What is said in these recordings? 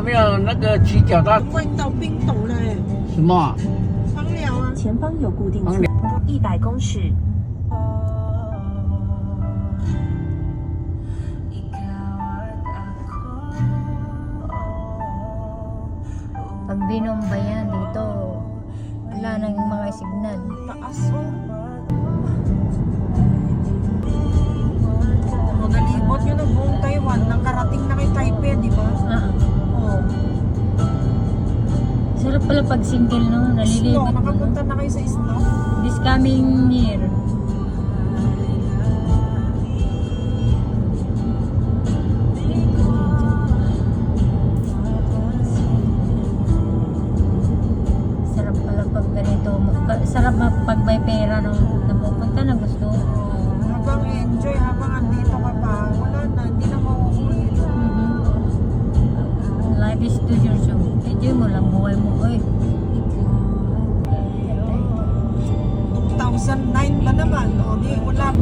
没有那个骑脚踏？快到冰岛了哎，什么？芳寮啊，前方有固定芳寮100公尺。 Pag binomba yan dito, wala nang mga signal. taas oh. Magalibot yun ang buong Taiwan, nakarating na kay Taipei, di ba? Oo. Sarap pala pag single, no? Snow, Nalilibot mo, no? nakapunta na kayo sa snow? This coming year. Sarap pala pag ganito. Sarap pag may pera, no? Napupunta na gusto. Habang enjoy, habang andito ka pa, wala na, hindi na mauulit. Life is to yourself. Enjoy mo lang buhay mo. Oy. 2009 ba naman? O di, wala.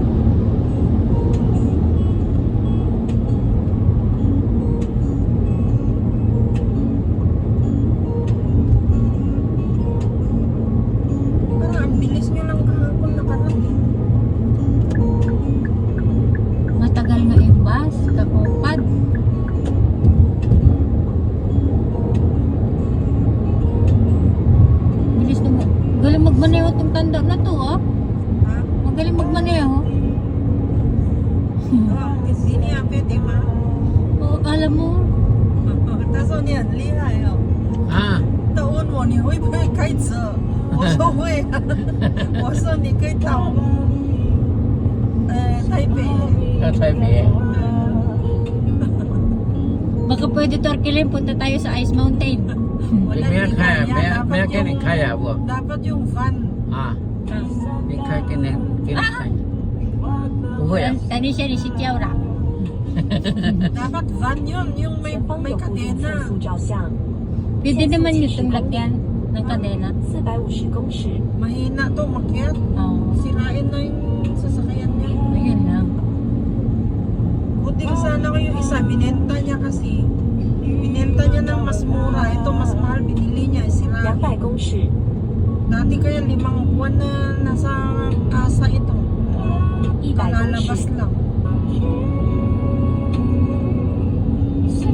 Parang ang bilis nyo lang kahapon nakarating. Matagal nga yung bus. Kakupad. Bilis na mo. Galing magmaneho itong tanda na to, oh. Ha? Magaling magmaneho. Hindi niya pwede ma. Oo, akala mo. 他说你很厉害哦。啊，他问我你会不会开车？我说会啊。我说你可以到台北。要台北。 Baka pwede Torquilin, punta tayo sa Ice Mountain. 我 你没有开，没有给你开呀不？ Dapat yung van. 啊，你开给你开，不会啊？ Tani siya ni si Tiaura. Dapat van yun, yung 前方 may 有固定测 kadena. 速照相， Pwede naman yung itong lagyan ng kadena. 450公尺。 Mahina to makyat. Oo. Sirain na yung sasakyan niya. Ayun lang. Buti ka sana ko yung isa, binenta niya kasi. Binenta niya ng mas mura. Ito mas mahal, binili niya. Sira. 200公尺， Dati kaya 5 buwan na nasa asa ito. 100公 Kalalabas 尺， lang.